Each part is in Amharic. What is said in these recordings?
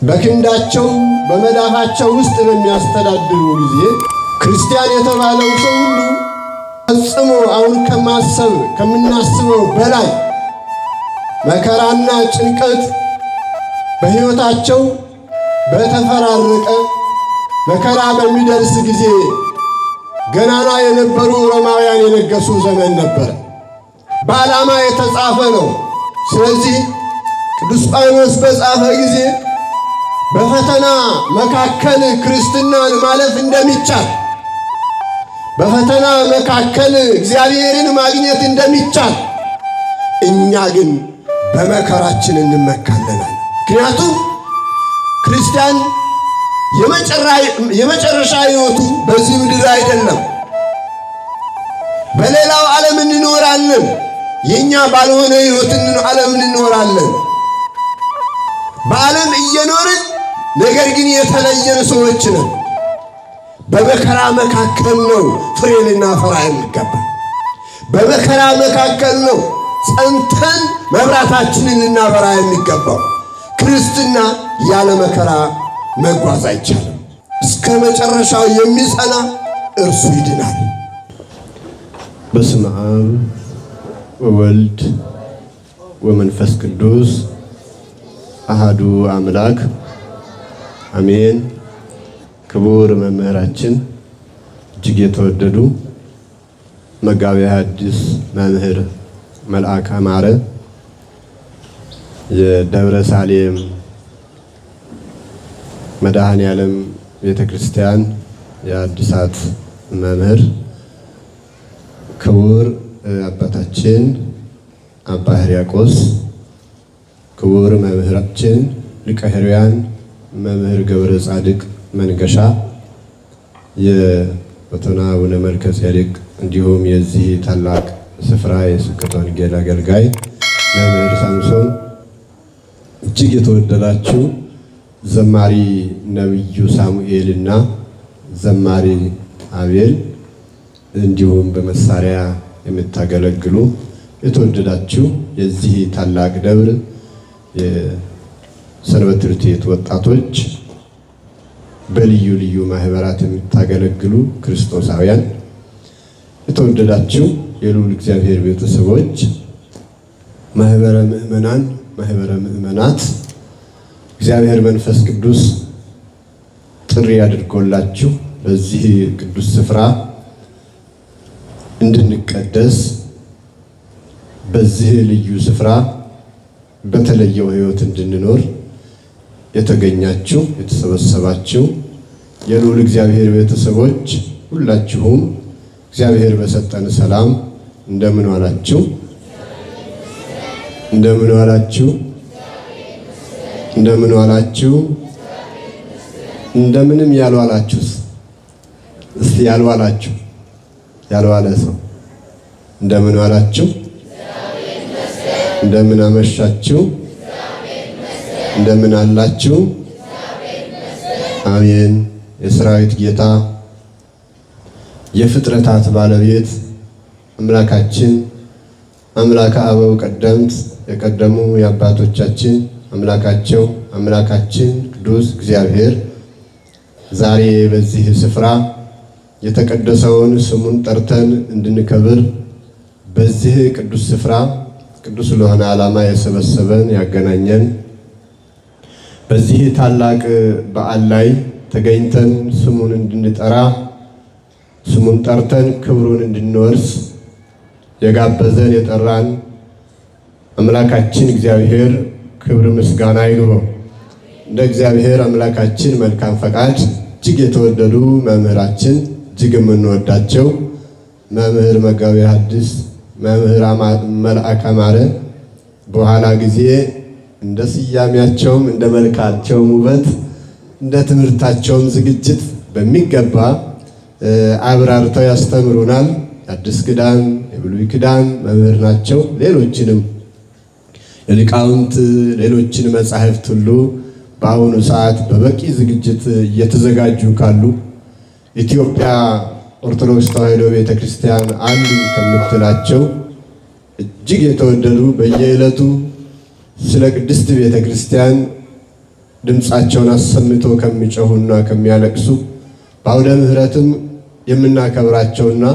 በክንዳቸው በመዳፋቸው ውስጥ በሚያስተዳድሩ ጊዜ ክርስቲያን የተባለው ሰው ሁሉ ፈጽሞ አሁን ከምናስበው በላይ መከራና ጭንቀት በሕይወታቸው በተፈራረቀ መከራ በሚደርስ ጊዜ ገናና የነበሩ ሮማውያን የነገሱ ዘመን ነበር። በዓላማ የተጻፈ ነው። ስለዚህ ቅዱስ ጳውሎስ በጻፈ ጊዜ በፈተና መካከል ክርስትናን ማለፍ እንደሚቻል፣ በፈተና መካከል እግዚአብሔርን ማግኘት እንደሚቻል፣ እኛ ግን በመከራችን እንመካለናል። ምክንያቱም ክርስቲያን የመጨረሻ ሕይወቱ በዚህ ምድር አይደለም። በሌላው ዓለም እንኖራለን። የኛ ባልሆነ ሕይወት ዓለም እንኖራለን። በዓለም እየኖርን ነገር ግን የተለየን ሰዎች ነን። በመከራ መካከል ነው ፍሬ ልናፈራ የሚገባ። በመከራ መካከል ነው ጸንተን መብራታችንን ልናበራ የሚገባው። ክርስትና ያለ መከራ መጓዝ አይቻልም። እስከ መጨረሻው የሚጸና እርሱ ይድናል። በስመ አብ ወወልድ ወመንፈስ ቅዱስ አሃዱ አምላክ አሜን። ክቡር መምህራችን እጅግ የተወደዱ መጋቤ ሐዲስ መምህር መልአከ አማረ የደብረ ሳሌም መድኃኔ ዓለም ቤተ ክርስቲያን የአዲሳት መምህር፣ ክቡር አባታችን አባ ሕርያቆስ፣ ክቡር መምህራችን ሊቀ ኅሩያን መምህር ገብረ ጻድቅ መንገሻ፣ የኦቶና አቡነ መልከ ጼዴቅ እንዲሁም የዚህ ታላቅ ስፍራ የስብከተ ወንጌል አገልጋይ መምህር ሳምሶን፣ እጅግ የተወደዳችሁ ዘማሪ ነቢዩ ሳሙኤልና ዘማሪ አቤል እንዲሁም በመሳሪያ የምታገለግሉ የተወደዳችሁ የዚህ ታላቅ ደብር የሰንበት ትምህርት ቤት ወጣቶች፣ በልዩ ልዩ ማህበራት የምታገለግሉ ክርስቶሳውያን፣ የተወደዳችሁ የልዑል እግዚአብሔር ቤተሰቦች፣ ማህበረ ምእመናን፣ ማህበረ ምእመናት እግዚአብሔር መንፈስ ቅዱስ ጥሪ አድርጎላችሁ በዚህ ቅዱስ ስፍራ እንድንቀደስ በዚህ ልዩ ስፍራ በተለየው ሕይወት እንድንኖር የተገኛችሁ የተሰበሰባችሁ የልዑል እግዚአብሔር ቤተሰቦች ሁላችሁም እግዚአብሔር በሰጠን ሰላም እንደምን ዋላችሁ? እንደምን ዋላችሁ? እንደምን ዋላችሁ? እንደምንም ያልዋላችሁስ? እስቲ ያልዋላችሁ ያልዋለ ሰው እንደምን ዋላችሁ? እንደምን አመሻችሁ? እንደምን አላችሁ? አሜን። የሰራዊት ጌታ የፍጥረታት ባለቤት አምላካችን አምላከ አበው ቀደምት የቀደሙ የአባቶቻችን አምላካቸው አምላካችን ቅዱስ እግዚአብሔር ዛሬ በዚህ ስፍራ የተቀደሰውን ስሙን ጠርተን እንድንከብር በዚህ ቅዱስ ስፍራ ቅዱስ ለሆነ ዓላማ የሰበሰበን ያገናኘን በዚህ ታላቅ በዓል ላይ ተገኝተን ስሙን እንድንጠራ ስሙን ጠርተን ክብሩን እንድንወርስ የጋበዘን የጠራን አምላካችን እግዚአብሔር ክብር ምስጋና ይግባው። እንደ እግዚአብሔር አምላካችን መልካም ፈቃድ እጅግ የተወደዱ መምህራችን እጅግ የምንወዳቸው መምህር መጋቤ ሐዲስ መምህር መልአከ አማረ በኋላ ጊዜ እንደ ስያሜያቸውም እንደ መልካቸውም ውበት እንደ ትምህርታቸውም ዝግጅት በሚገባ አብራርተው ያስተምሩናል። የአዲስ ኪዳን የብሉይ ኪዳን መምህር ናቸው። ሌሎችንም የሊቃውንት ሌሎችን መጻሕፍት ሁሉ በአሁኑ ሰዓት በበቂ ዝግጅት እየተዘጋጁ ካሉ ኢትዮጵያ ኦርቶዶክስ ተዋሕዶ ቤተክርስቲያን አሉ ከምትላቸው እጅግ የተወደዱ በየዕለቱ ስለ ቅድስት ቤተክርስቲያን ድምፃቸውን አሰምተው ከሚጮሁና ከሚያለቅሱ በአውደ ምሕረትም የምናከብራቸውና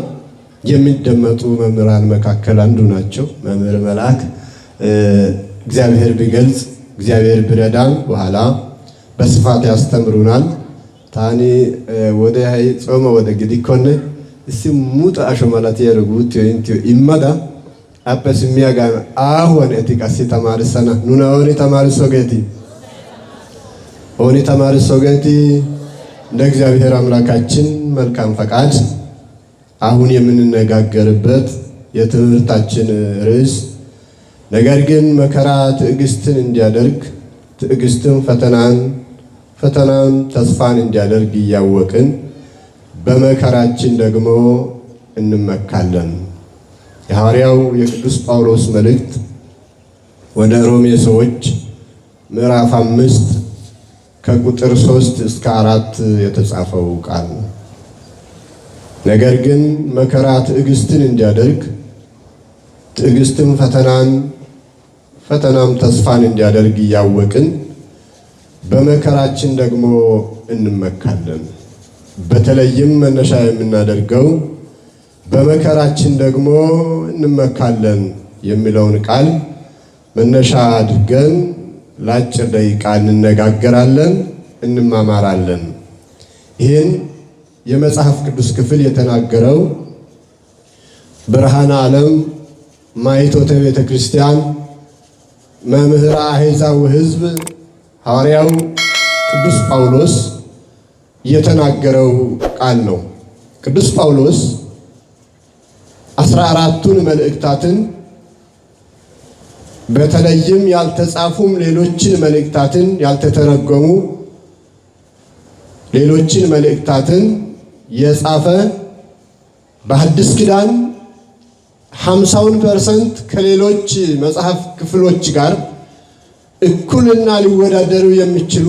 የሚደመጡ መምህራን መካከል አንዱ ናቸው። መምህር መልአክ እግዚአብሔር ቢገልጽ እግዚአብሔር ቢረዳን በኋላ በስፋት ያስተምሩናል። ታኒ ወደ ሃይ ጾመ ወደ ግዲኮነ እሲ ሙጣ አሸማላት ያርጉት ይንት ይመዳ አበስ ሚያጋ አሁን እቲቃሲ ተማርሰና ኑና ወሪ ተማርሶ ገቲ ኦኒ ተማርሶ ገቲ እንደ እግዚአብሔር አምላካችን መልካም ፈቃድ አሁን የምንነጋገርበት የትምህርታችን ርዕስ ነገር ግን መከራ ትዕግስትን እንዲያደርግ ትዕግስትን ፈተናን ተስፋን እንዲያደርግ እያወቅን በመከራችን ደግሞ እንመካለን። የሐዋርያው የቅዱስ ጳውሎስ መልእክት ወደ ሮሜ ሰዎች ምዕራፍ 5 ከቁጥር 3 እስከ 4 የተጻፈው ቃል ነው። ነገር ግን መከራ ትዕግስትን እንዲያደርግ ትዕግስትን ፈተናም ተስፋን እንዲያደርግ እያወቅን በመከራችን ደግሞ እንመካለን። በተለይም መነሻ የምናደርገው በመከራችን ደግሞ እንመካለን የሚለውን ቃል መነሻ አድርገን ለአጭር ደቂቃ እንነጋገራለን፣ እንማማራለን። ይህን የመጽሐፍ ቅዱስ ክፍል የተናገረው ብርሃነ ዓለም ማይቶተ ቤተ ክርስቲያን መምህር አሕዛብ ሕዝብ ሐዋርያው ቅዱስ ጳውሎስ የተናገረው ቃል ነው። ቅዱስ ጳውሎስ 14ቱን መልእክታትን በተለይም ያልተጻፉም ሌሎችን መልእክታትን ያልተተረጎሙ ሌሎችን መልእክታትን የጻፈ በሐዲስ ኪዳን 50% ከሌሎች መጽሐፍ ክፍሎች ጋር እኩልና ሊወዳደሩ የሚችሉ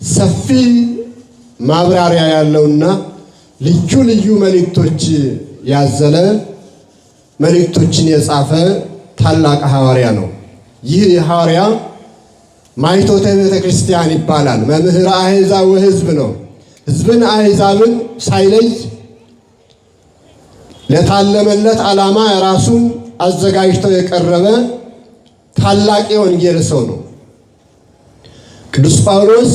ሰፊ ማብራሪያ ያለውና ልዩ ልዩ መልእክቶች ያዘለ መልእክቶችን የጻፈ ታላቅ ሐዋርያ ነው። ይህ ሐዋርያ ማይቶተ ቤተ ክርስቲያን ይባላል። መምህር አሕዛብ ሕዝብ ነው። ሕዝብን አሕዛብን ሳይለይ ለታለመለት ዓላማ ራሱን አዘጋጅቶ የቀረበ ታላቅ የወንጌል ሰው ነው። ቅዱስ ጳውሎስ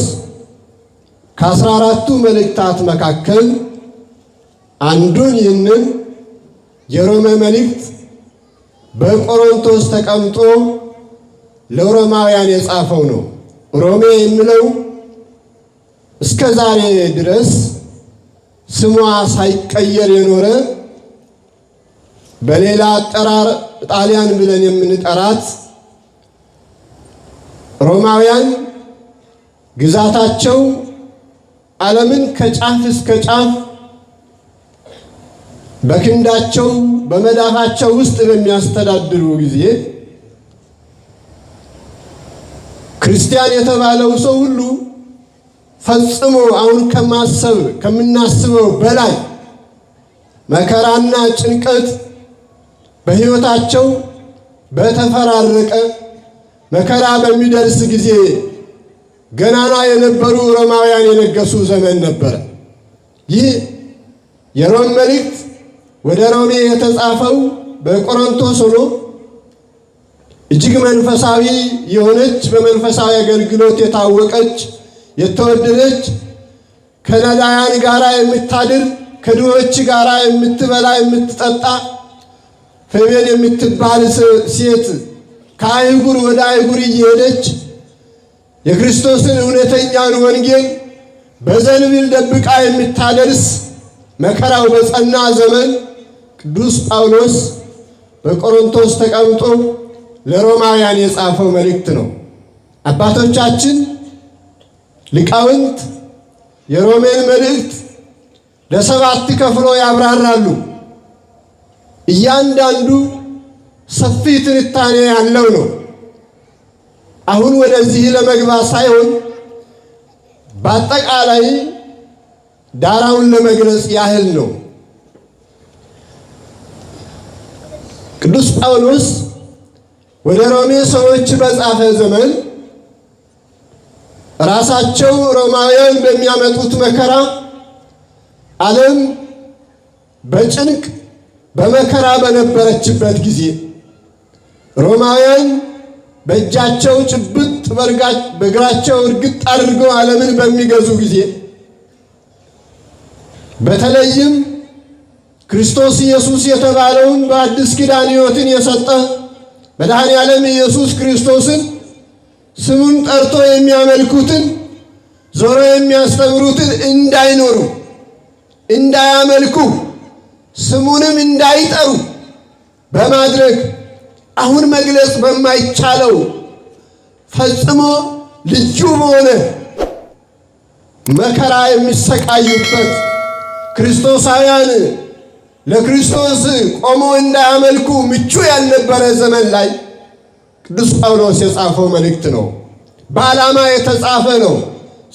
ከ14ቱ መልእክታት መካከል አንዱን ይህንን የሮሜ መልእክት በቆሮንቶስ ተቀምጦ ለሮማውያን የጻፈው ነው። ሮሜ የሚለው እስከ ዛሬ ድረስ ስሟ ሳይቀየር የኖረ በሌላ አጠራር ጣሊያን ብለን የምንጠራት ሮማውያን ግዛታቸው ዓለምን ከጫፍ እስከ ጫፍ በክንዳቸው በመዳፋቸው ውስጥ በሚያስተዳድሩ ጊዜ ክርስቲያን የተባለው ሰው ሁሉ ፈጽሞ አሁን ከምናስበው በላይ መከራና ጭንቀት በሕይወታቸው በተፈራረቀ መከራ በሚደርስ ጊዜ ገናና የነበሩ ሮማውያን የነገሱ ዘመን ነበረ። ይህ የሮም መልእክት ወደ ሮሜ የተጻፈው በቆሮንቶስ ሆኖ እጅግ መንፈሳዊ የሆነች በመንፈሳዊ አገልግሎት የታወቀች የተወደደች ከነዳያን ጋራ የምታድር ከድሆች ጋራ የምትበላ የምትጠጣ ፌቤን የምትባል ሴት ከአህጉር ወደ አህጉር እየሄደች የክርስቶስን እውነተኛውን ወንጌል በዘንቢል ደብቃ የምታደርስ መከራው በጸና ዘመን ቅዱስ ጳውሎስ በቆሮንቶስ ተቀምጦ ለሮማውያን የጻፈው መልእክት ነው። አባቶቻችን ሊቃውንት የሮሜን መልእክት ለሰባት ከፍሎ ያብራራሉ። እያንዳንዱ ሰፊ ትንታኔ ያለው ነው። አሁን ወደዚህ ለመግባት ሳይሆን በአጠቃላይ ዳራውን ለመግለጽ ያህል ነው። ቅዱስ ጳውሎስ ወደ ሮሜ ሰዎች በጻፈ ዘመን ራሳቸው ሮማውያን በሚያመጡት መከራ ዓለም በጭንቅ በመከራ በነበረችበት ጊዜ ሮማውያን በእጃቸው ጭብጥ በእግራቸው እርግጥ አድርገው ዓለምን በሚገዙ ጊዜ በተለይም ክርስቶስ ኢየሱስ የተባለውን በአዲስ ኪዳን ሕይወትን የሰጠ መድኃኔ ዓለም ኢየሱስ ክርስቶስን ስሙን ጠርቶ የሚያመልኩትን ዞሮ የሚያስተምሩትን እንዳይኖሩ እንዳያመልኩ ስሙንም እንዳይጠሩ በማድረግ አሁን መግለጽ በማይቻለው ፈጽሞ ልዩ በሆነ መከራ የሚሰቃዩበት ክርስቶሳውያን ለክርስቶስ ቆሞ እንዳያመልኩ ምቹ ያልነበረ ዘመን ላይ ቅዱስ ጳውሎስ የጻፈው መልእክት ነው። በዓላማ የተጻፈ ነው።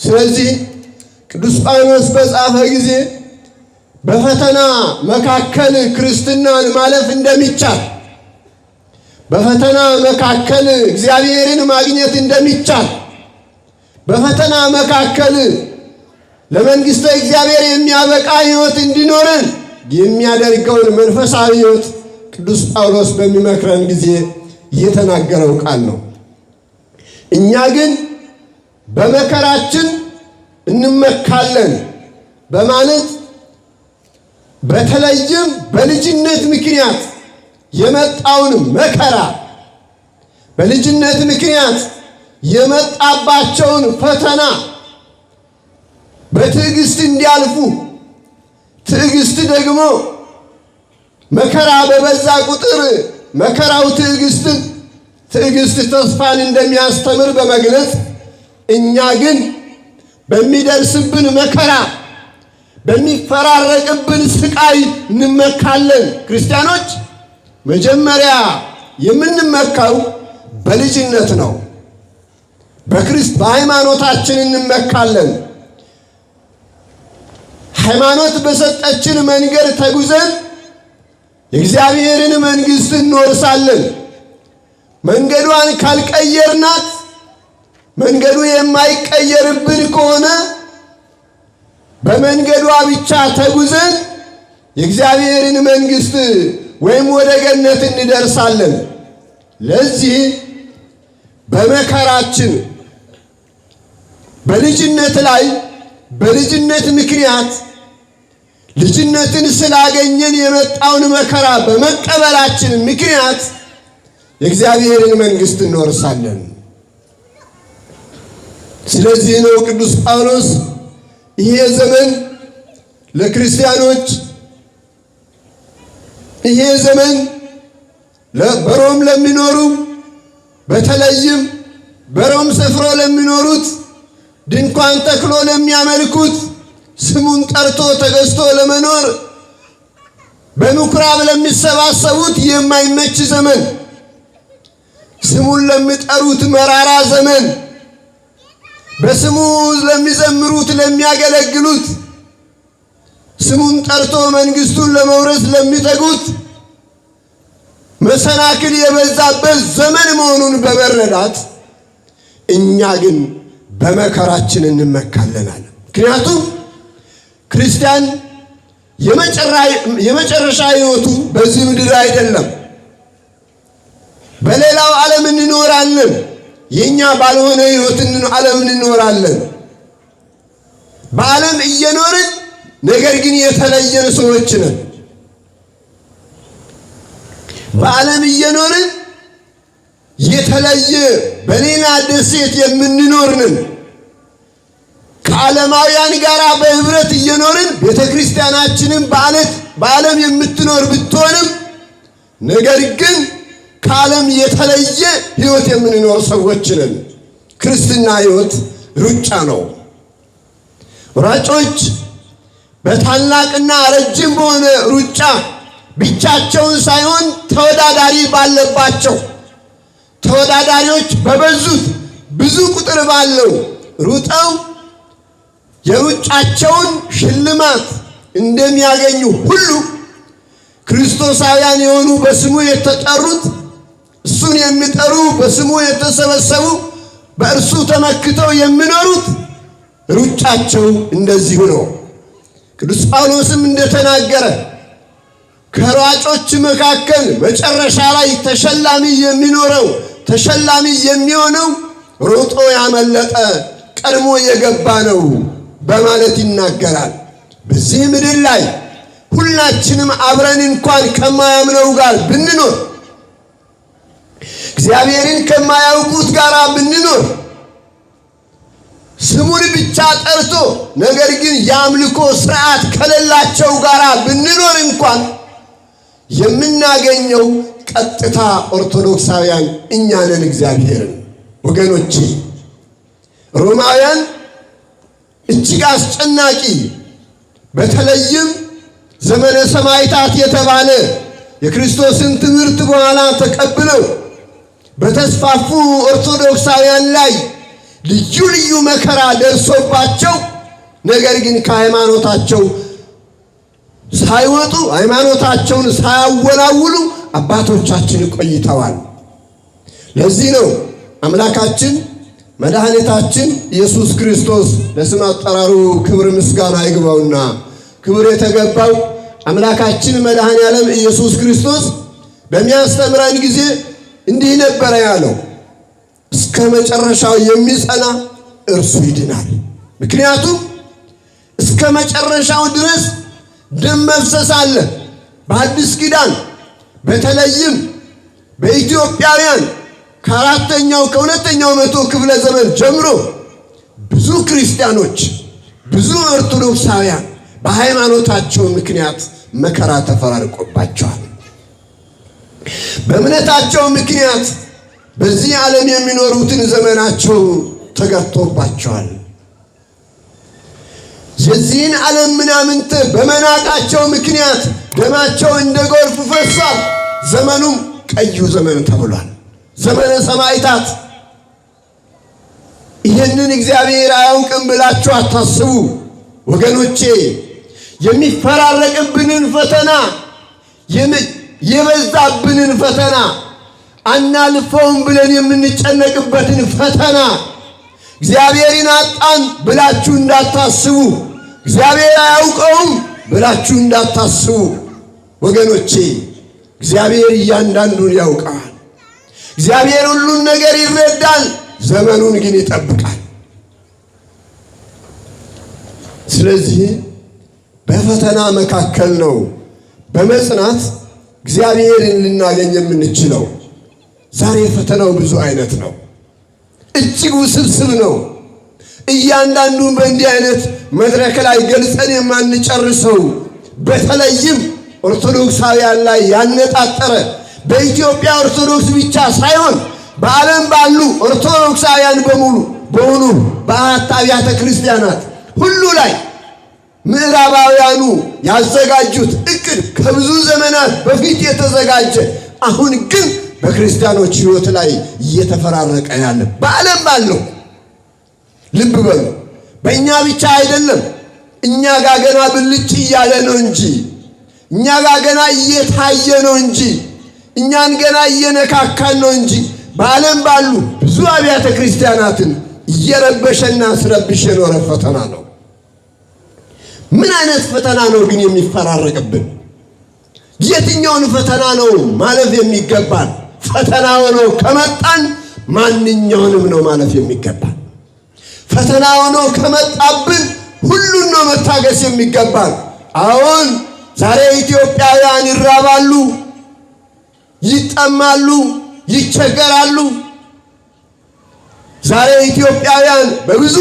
ስለዚህ ቅዱስ ጳውሎስ በጻፈ ጊዜ በፈተና መካከል ክርስትናን ማለፍ እንደሚቻል፣ በፈተና መካከል እግዚአብሔርን ማግኘት እንደሚቻል፣ በፈተና መካከል ለመንግሥተ እግዚአብሔር የሚያበቃ ሕይወት እንዲኖረን የሚያደርገውን መንፈሳዊ ሕይወት ቅዱስ ጳውሎስ በሚመክረን ጊዜ የተናገረው ቃል ነው። እኛ ግን በመከራችን እንመካለን በማለት በተለይም በልጅነት ምክንያት የመጣውን መከራ በልጅነት ምክንያት የመጣባቸውን ፈተና በትዕግስት እንዲያልፉ ትዕግስት ደግሞ መከራ በበዛ ቁጥር መከራው ትዕግስት ተስፋን እንደሚያስተምር በመግለጽ እኛ ግን በሚደርስብን መከራ በሚፈራረቅብን ስቃይ እንመካለን። ክርስቲያኖች መጀመሪያ የምንመካው በልጅነት ነው። በሃይማኖታችን እንመካለን። ሃይማኖት በሰጠችን መንገድ ተጉዘን የእግዚአብሔርን መንግሥት እንወርሳለን። መንገዷን ካልቀየርናት መንገዱ የማይቀየርብን ከሆነ በመንገዷ ብቻ ተጉዘን የእግዚአብሔርን መንግሥት ወይም ወደ ገነት እንደርሳለን። ለዚህ በመከራችን በልጅነት ምክንያት ልጅነትን ስላገኘን የመጣውን መከራ በመቀበላችን ምክንያት የእግዚአብሔርን መንግሥት እንወርሳለን። ስለዚህ ነው ቅዱስ ጳውሎስ ይሄ ዘመን ለክርስቲያኖች ይሄ ዘመን በሮም ለሚኖሩ በተለይም በሮም ሰፍሮ ለሚኖሩት ድንኳን ተክሎ ለሚያመልኩት ስሙን ጠርቶ ተገዝቶ ለመኖር በምኩራብ ለሚሰባሰቡት የማይመች ዘመን፣ ስሙን ለሚጠሩት መራራ ዘመን፣ በስሙ ለሚዘምሩት ለሚያገለግሉት ስሙን ጠርቶ መንግሥቱን ለመውረስ ለሚተጉት መሰናክል የበዛበት ዘመን መሆኑን በመረዳት እኛ ግን በመከራችን እንመካለናል። ምክንያቱም ክርስቲያን የመጨረሻ ሕይወቱ በዚህ ምድር አይደለም፣ በሌላው ዓለም እንኖራለን። የኛ ባልሆነ ሕይወት ዓለም እንኖራለን። በዓለም እየኖርን ነገር ግን የተለየን ሰዎች ነን። በዓለም እየኖርን የተለየ በሌላ ደሴት የምንኖር ነን። ከዓለማውያን ጋር በህብረት እየኖርን ቤተ ክርስቲያናችንን በዓለም የምትኖር ብትሆንም ነገር ግን ከዓለም የተለየ ሕይወት የምንኖር ሰዎች ነን። ክርስትና ሕይወት ሩጫ ነው። ሯጮች በታላቅና ረጅም በሆነ ሩጫ ብቻቸውን ሳይሆን ተወዳዳሪ ባለባቸው ተወዳዳሪዎች በበዙት ብዙ ቁጥር ባለው ሩጠው የሩጫቸውን ሽልማት እንደሚያገኙ ሁሉ ክርስቶሳውያን የሆኑ በስሙ የተጠሩት እሱን የሚጠሩ በስሙ የተሰበሰቡ በእርሱ ተመክተው የሚኖሩት ሩጫቸው እንደዚሁ ነው። ቅዱስ ጳውሎስም እንደተናገረ ከሯጮች መካከል መጨረሻ ላይ ተሸላሚ የሚሆነው ሮጦ ያመለጠ ቀድሞ የገባ ነው በማለት ይናገራል። በዚህ ምድር ላይ ሁላችንም አብረን እንኳን ከማያምነው ጋር ብንኖር፣ እግዚአብሔርን ከማያውቁት ጋር ብንኖር፣ ስሙን ብቻ ጠርቶ ነገር ግን የአምልኮ ስርዓት ከሌላቸው ጋር ብንኖር እንኳን የምናገኘው ቀጥታ ኦርቶዶክሳውያን እኛ ነን እግዚአብሔርን። ወገኖቼ ሮማውያን እጅግ አስጨናቂ በተለይም ዘመነ ሰማዕታት የተባለ የክርስቶስን ትምህርት በኋላ ተቀብለው በተስፋፉ ኦርቶዶክሳውያን ላይ ልዩ ልዩ መከራ ደርሶባቸው ነገር ግን ከሃይማኖታቸው ሳይወጡ ሃይማኖታቸውን ሳያወላውሉ አባቶቻችን ቆይተዋል። ለዚህ ነው አምላካችን መድኃኒታችን ኢየሱስ ክርስቶስ ለስም አጠራሩ ክብር ምስጋና ይግባውና ክብር የተገባው አምላካችን መድኃኔ ዓለም ኢየሱስ ክርስቶስ በሚያስተምረን ጊዜ እንዲህ ነበር ያለው፣ እስከ መጨረሻው የሚጸና እርሱ ይድናል። ምክንያቱም እስከ መጨረሻው ድረስ ደም መፍሰስ አለ። በአዲስ ኪዳን በተለይም በኢትዮጵያውያን ከሁለተኛው መቶ ክፍለ ዘመን ጀምሮ ብዙ ክርስቲያኖች ብዙ ኦርቶዶክሳውያን በሃይማኖታቸው ምክንያት መከራ ተፈራርቆባቸዋል። በእምነታቸው ምክንያት በዚህ ዓለም የሚኖሩትን ዘመናቸው ተገርቶባቸዋል። የዚህን ዓለም ምናምንት በመናቃቸው ምክንያት ደማቸው እንደ ጎርፍ ፈሷል። ዘመኑም ቀዩ ዘመን ተብሏል፣ ዘመነ ሰማዕታት። ይህንን እግዚአብሔር አያውቅም ብላችሁ አታስቡ ወገኖቼ። የሚፈራረቅብንን ፈተና የበዛብንን ፈተና አናልፈውም ብለን የምንጨነቅበትን ፈተና እግዚአብሔርን አጣን ብላችሁ እንዳታስቡ፣ እግዚአብሔር አያውቀውም ብላችሁ እንዳታስቡ ወገኖቼ። እግዚአብሔር እያንዳንዱን ያውቃል። እግዚአብሔር ሁሉን ነገር ይረዳል፣ ዘመኑን ግን ይጠብቃል። ስለዚህ በፈተና መካከል ነው በመጽናት እግዚአብሔርን ልናገኝ የምንችለው። ዛሬ ፈተናው ብዙ አይነት ነው፣ እጅግ ውስብስብ ነው። እያንዳንዱን በእንዲህ አይነት መድረክ ላይ ገልጸን የማንጨርሰው በተለይም ኦርቶዶክሳውያን ላይ ያነጣጠረ በኢትዮጵያ ኦርቶዶክስ ብቻ ሳይሆን በዓለም ባሉ ኦርቶዶክሳውያን በሙሉ በአራት አብያተ ክርስቲያናት ሁሉ ላይ ምዕራባውያኑ ያዘጋጁት እቅድ ከብዙ ዘመናት በፊት የተዘጋጀ አሁን ግን በክርስቲያኖች ሕይወት ላይ እየተፈራረቀ ያለ በዓለም ባለው ልብ በሉ። በእኛ ብቻ አይደለም፣ እኛ ጋር ገና ብልጭ እያለ ነው እንጂ እኛ ጋር ገና እየታየ ነው እንጂ እኛን ገና እየነካካን ነው እንጂ በዓለም ባሉ ብዙ አብያተ ክርስቲያናትን እየረበሸና አስረብሽ የኖረ ፈተና ነው። ምን አይነት ፈተና ነው ግን የሚፈራረቅብን? የትኛውን ፈተና ነው ማለፍ የሚገባን? ፈተና ሆኖ ከመጣን ማንኛውንም ነው ማለፍ የሚገባን። ፈተና ሆኖ ከመጣብን ሁሉን ነው መታገስ የሚገባን። አሁን ዛሬ ኢትዮጵያውያን ይራባሉ፣ ይጠማሉ፣ ይቸገራሉ። ዛሬ ኢትዮጵያውያን በብዙ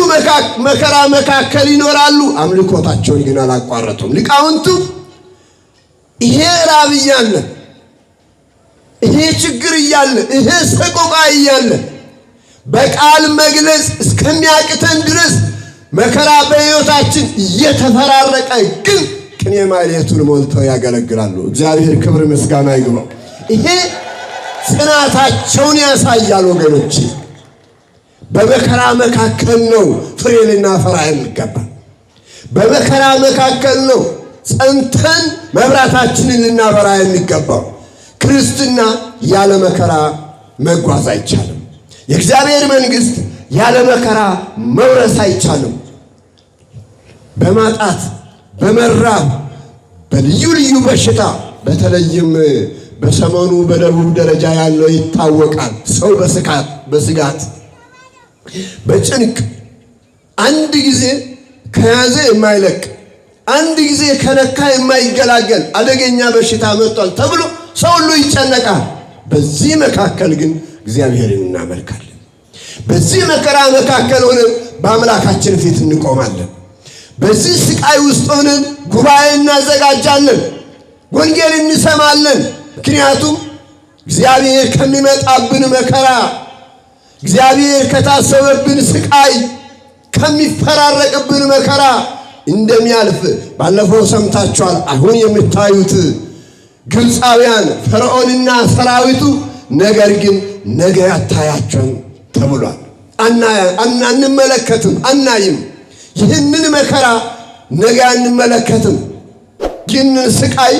መከራ መካከል ይኖራሉ። አምልኮታቸውን ግን አላቋረጡም። ሊቃውንቱ ይሄ ራብ እያለ ይሄ ችግር እያለ ይሄ ሰቆቃ እያለ በቃል መግለጽ እስከሚያቅተን ድረስ መከራ በሕይወታችን እየተፈራረቀ ግን ቅኔ ማኅሌቱን ሞልተው ያገለግላሉ። እግዚአብሔር ክብር ምስጋና ይግባው። ይሄ ጽናታቸውን ያሳያል ወገኖቼ። በመከራ መካከል ነው ፍሬ ልናፈራ የሚገባ። በመከራ መካከል ነው ጸንተን መብራታችንን ልናበራ የሚገባው። ክርስትና ያለ መከራ መጓዝ አይቻልም። የእግዚአብሔር መንግሥት ያለ መከራ መውረስ አይቻልም። በማጣት በመራብ በልዩ ልዩ በሽታ በተለይም በሰሞኑ በደቡብ ደረጃ ያለው ይታወቃል። ሰው በስጋት በጭንቅ አንድ ጊዜ ከያዘ የማይለቅ አንድ ጊዜ ከነካ የማይገላገል አደገኛ በሽታ መጥቷል ተብሎ ሰው ሁሉ ይጨነቃል። በዚህ መካከል ግን እግዚአብሔርን እናመልካለን። በዚህ መከራ መካከል ሆነን በአምላካችን ፊት እንቆማለን። በዚህ ስቃይ ውስጥ ሆነን ጉባኤ እናዘጋጃለን፣ ወንጌል እንሰማለን። ምክንያቱም እግዚአብሔር ከሚመጣብን መከራ፣ እግዚአብሔር ከታሰበብን ስቃይ፣ ከሚፈራረቅብን መከራ እንደሚያልፍ ባለፈው ሰምታችኋል። አሁን የምታዩት ግብፃውያን ፈርዖንና ሰራዊቱ ነገር ግን ነገ አታያቸውም ተብሏል። አንመለከትም፣ አናይም። ይህንን መከራ ነገ አንመለከትም። ይህንን ስቃይ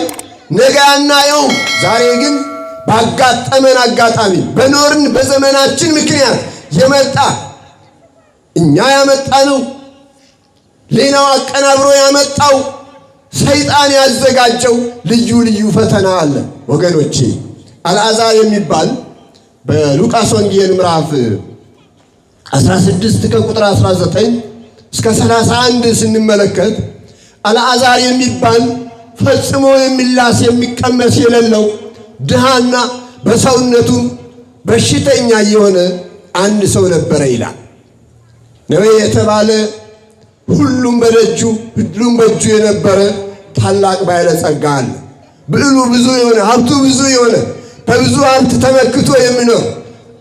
ነገ አናየውም። ዛሬ ግን ባጋጠመን አጋጣሚ በኖርን በዘመናችን ምክንያት የመጣ እኛ ያመጣ ነው፣ ሌላው አቀናብሮ ያመጣው ሰይጣን ያዘጋጀው ልዩ ልዩ ፈተና አለ። ወገኖቼ አልዓዛር የሚባል በሉቃስ ወንጌል ምዕራፍ 16 ከቁጥር 19 እስከ 31 ስንመለከት አልዓዛር የሚባል ፈጽሞ የሚላስ የሚቀመስ የሌለው ድሃና በሰውነቱ በሽተኛ የሆነ አንድ ሰው ነበረ ይላል። ነዌ የተባለ ሁሉም በደጁ ሁሉም በእጁ የነበረ ታላቅ ባለጸጋ አለ። ብዕሉ ብዙ የሆነ ሀብቱ ብዙ የሆነ በብዙ ሀብት ተመክቶ የሚኖር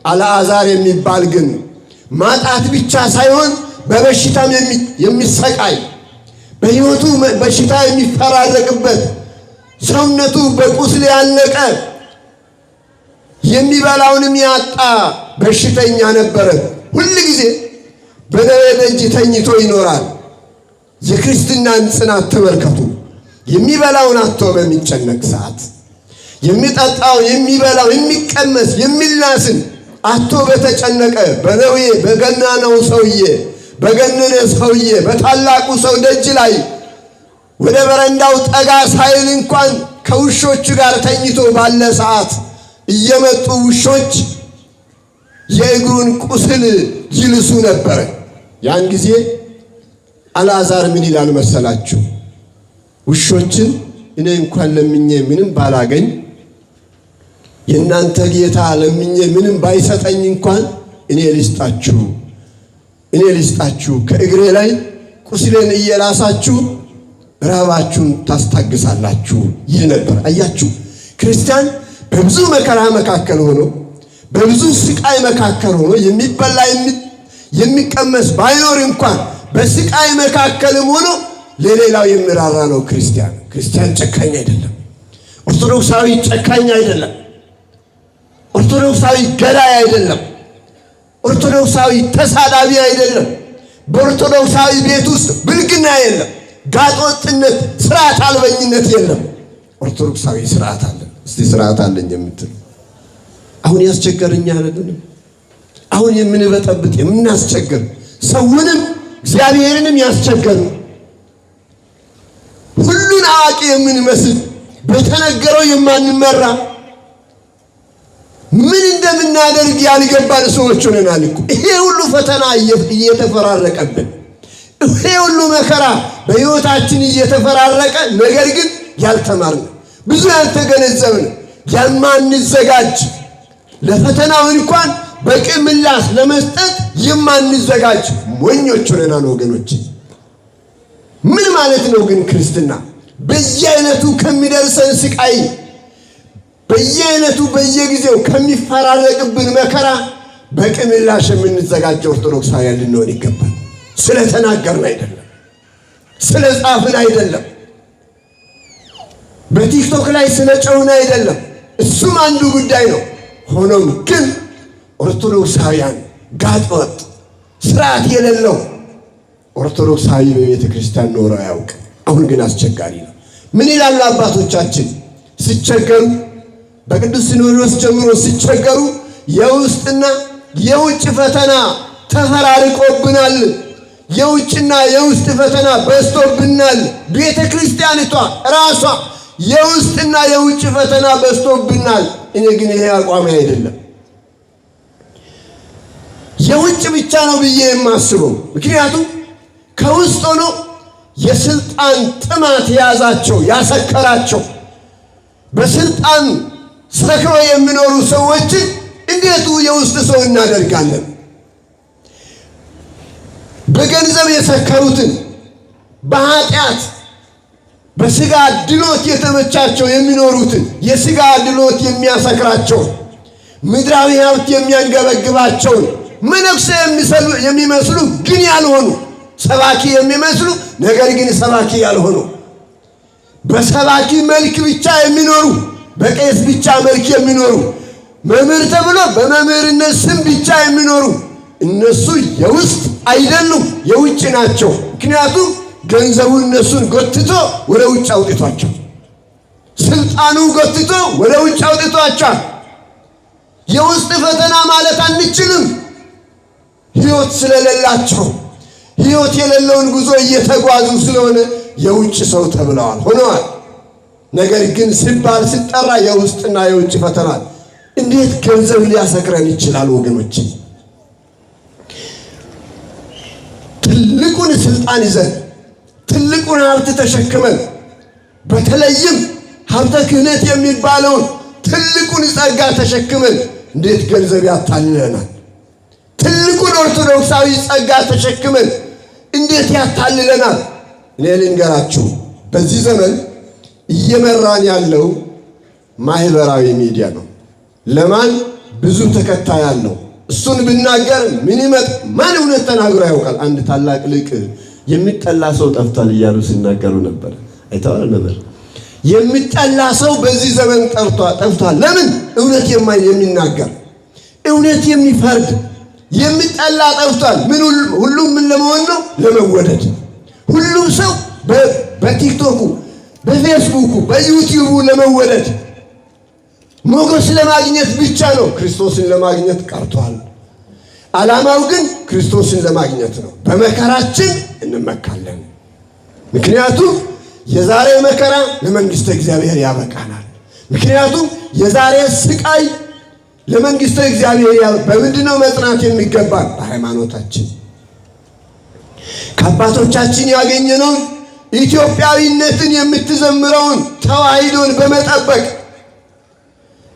አልዓዛር የሚባል ግን ማጣት ብቻ ሳይሆን በበሽታም የሚሰቃይ በሕይወቱ በሽታ የሚፈራረቅበት ሰውነቱ በቁስል ያለቀ የሚበላውንም ያጣ በሽተኛ ነበረ። ሁል ጊዜ በነዌ ደጅ ተኝቶ ይኖራል። የክርስትናን ጽናት ተመልከቱ። የሚበላውን አጥቶ በሚጨነቅ ሰዓት የሚጠጣው የሚበላው የሚቀመስ የሚላስን አጥቶ በተጨነቀ በነዌ በገናናው ሰውዬ በገነነ ሰውዬ በታላቁ ሰው ደጅ ላይ ወደ በረንዳው ጠጋ ሳይል እንኳን ከውሾች ጋር ተኝቶ ባለ ሰዓት እየመጡ ውሾች የእግሩን ቁስል ይልሱ ነበር። ያን ጊዜ አልዓዛር ምን ይላል መሰላችሁ? ውሾችን እኔ እንኳን ለምኜ ምንም ባላገኝ የእናንተ ጌታ ለምኜ ምንም ባይሰጠኝ እንኳን እኔ ልስጣችሁ ከእግሬ ላይ ቁስሌን እየላሳችሁ ራባችሁን ታስታግሳላችሁ ይል ነበር። አያችሁ፣ ክርስቲያን በብዙ መከራ መካከል ሆኖ በብዙ ስቃይ መካከል ሆኖ የሚበላ የሚቀመስ ባይኖር እንኳን በስቃይ መካከልም ሆኖ ለሌላው የሚራራ ነው ክርስቲያን። ክርስቲያን ጨካኝ አይደለም። ኦርቶዶክሳዊ ጨካኝ አይደለም። ኦርቶዶክሳዊ ገዳይ አይደለም። ኦርቶዶክሳዊ ተሳዳቢ አይደለም። በኦርቶዶክሳዊ ቤት ውስጥ ብልግና የለም። ጋጦጥነት፣ ስርዓት አልበኝነት የለም። ኦርቶዶክሳዊ ስርዓት አለ። እስቲ ስርዓት አለኝ የምትል አሁን ያስቸገረኛ አይደለም። አሁን የምንበጠብጥ የምናስቸግር ሰውንም እግዚአብሔርንም ያስቸገር ሁሉን አዋቂ የምንመስል በተነገረው የማንመራ ምን እንደምናደርግ ያልገባን ሰዎች ሆነናል እኮ። ይሄ ሁሉ ፈተና እየተፈራረቀብን፣ ይሄ ሁሉ መከራ በሕይወታችን እየተፈራረቀ ነገር ግን ያልተማርን፣ ብዙ ያልተገነዘብን፣ የማንዘጋጅ ለፈተናው እንኳን በቂ ምላሽ ለመስጠት የማንዘጋጅ ሞኞች ሆነናል ወገኖች። ምን ማለት ነው ግን ክርስትና? በየአይነቱ ከሚደርሰን ስቃይ፣ በየአይነቱ በየጊዜው ከሚፈራረቅብን መከራ በቂ ምላሽ የምንዘጋጅ ኦርቶዶክሳውያን ልንሆን ይገባል። ስለተናገርን አይደለም፣ ስለ ጻፍን አይደለም፣ በቲክቶክ ላይ ስለ ጨውን አይደለም። እሱም አንዱ ጉዳይ ነው። ሆኖም ግን ኦርቶዶክሳውያን ጋጠወጥ ስርዓት የሌለው ኦርቶዶክሳዊ በቤተ ክርስቲያን ኖሮ ያውቅ። አሁን ግን አስቸጋሪ ነው። ምን ይላሉ አባቶቻችን ሲቸገሩ? በቅዱስ ሲኖዶስ ጀምሮ ሲቸገሩ የውስጥና የውጭ ፈተና ተፈራርቆብናል። የውጭና የውስጥ ፈተና በዝቶብናል። ቤተ ክርስቲያኒቷ ራሷ የውስጥና የውጭ ፈተና በዝቶብናል። እኔ ግን ይሄ አቋሚ አይደለም፣ የውጭ ብቻ ነው ብዬ የማስበው። ምክንያቱም ከውስጥ ሆኖ የስልጣን ጥማት የያዛቸው ያሰከራቸው በስልጣን ሰክሮ የሚኖሩ ሰዎችን እንዴት የውስጥ ሰው እናደርጋለን? በገንዘብ የሰከሩትን በኃጢአት በስጋ ድሎት የተመቻቸው የሚኖሩትን የስጋ ድሎት የሚያሰክራቸው ምድራዊ ሀብት የሚያንገበግባቸውን መነኩሴ የሚመስሉ ግን ያልሆኑ ሰባኪ የሚመስሉ ነገር ግን ሰባኪ ያልሆኑ በሰባኪ መልክ ብቻ የሚኖሩ በቄስ ብቻ መልክ የሚኖሩ መምህር ተብሎ በመምህርነት ስም ብቻ የሚኖሩ እነሱ የውስጥ አይደሉም፣ የውጭ ናቸው። ምክንያቱም ገንዘቡ እነሱን ጎትቶ ወደ ውጭ አውጥቷቸው፣ ስልጣኑ ጎትቶ ወደ ውጭ አውጥቷቸዋል። የውስጥ ፈተና ማለት አንችልም፣ ሕይወት ስለሌላቸው ሕይወት የሌለውን ጉዞ እየተጓዙ ስለሆነ የውጭ ሰው ተብለዋል ሆነዋል። ነገር ግን ሲባል ሲጠራ የውስጥና የውጭ ፈተና እንዴት ገንዘብ ሊያሰክረን ይችላል ወገኖች? ትልቁን ስልጣን ይዘን ትልቁን ሀብት ተሸክመን በተለይም ሀብተ ክህነት የሚባለውን ትልቁን ጸጋ ተሸክመን እንዴት ገንዘብ ያታልለናል? ትልቁን ኦርቶዶክሳዊ ጸጋ ተሸክመን እንዴት ያታልለናል? እኔ ልንገራችሁ፣ በዚህ ዘመን እየመራን ያለው ማህበራዊ ሚዲያ ነው። ለማን ብዙ ተከታይ ያለው እሱን ብናገር ምን ይመጥ ማን እውነት ተናግሮ ያውቃል? አንድ ታላቅ ልቅ የሚጠላ ሰው ጠፍቷል እያሉ ሲናገሩ ነበር። አይተዋል ነበር። የሚጠላ ሰው በዚህ ዘመን ጠፍቷል። ለምን? እውነት የሚናገር እውነት የሚፈርድ የሚጠላ ጠፍቷል። ምን ሁሉም ምን ለመሆን ነው? ለመወደድ። ሁሉም ሰው በቲክቶኩ፣ በፌስቡኩ፣ በዩቲዩቡ ለመወደድ ሞገስ ለማግኘት ብቻ ነው። ክርስቶስን ለማግኘት ቀርቷል። ዓላማው ግን ክርስቶስን ለማግኘት ነው። በመከራችን እንመካለን። ምክንያቱም የዛሬ መከራ ለመንግሥተ እግዚአብሔር ያበቃናል። ምክንያቱም የዛሬ ስቃይ ለመንግሥተ እግዚአብሔር በምንድነው መጽናት የሚገባን? በሃይማኖታችን ከአባቶቻችን ያገኘነውን ኢትዮጵያዊነትን የምትዘምረውን ተዋሂዶን በመጠበቅ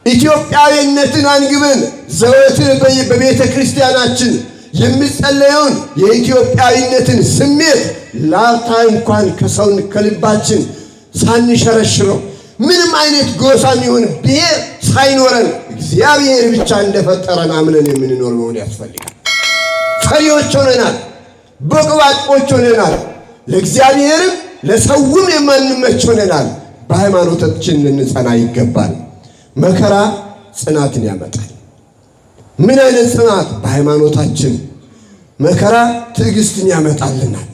ኢትዮጵያዊነትን አንግበን ዘወትር በቤተ ክርስቲያናችን የሚጸለየውን የኢትዮጵያዊነትን ስሜት ላፍታ እንኳን ከልባችን ሳንሸረሽረው ምንም አይነት ጎሳም ይሁን ብሔር ሳይኖረን እግዚአብሔር ብቻ እንደፈጠረን አምነን የምንኖር መሆን ያስፈልጋል። ፈሪዎች ሆነናል፣ በቅባጮች ሆነናል፣ ለእግዚአብሔርም ለሰውም የማንመች ሆነናል። በሃይማኖታችን ልንጸና ይገባል። መከራ ጽናትን ያመጣል። ምን አይነት ጽናት? በሃይማኖታችን። መከራ ትዕግስትን ያመጣልናል።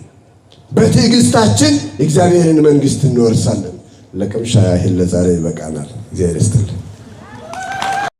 በትዕግስታችን እግዚአብሔርን መንግሥት እንወርሳለን። ለቅምሻ ያህል ለዛሬ ይበቃናል። እግዚአብሔር ይስጥልን።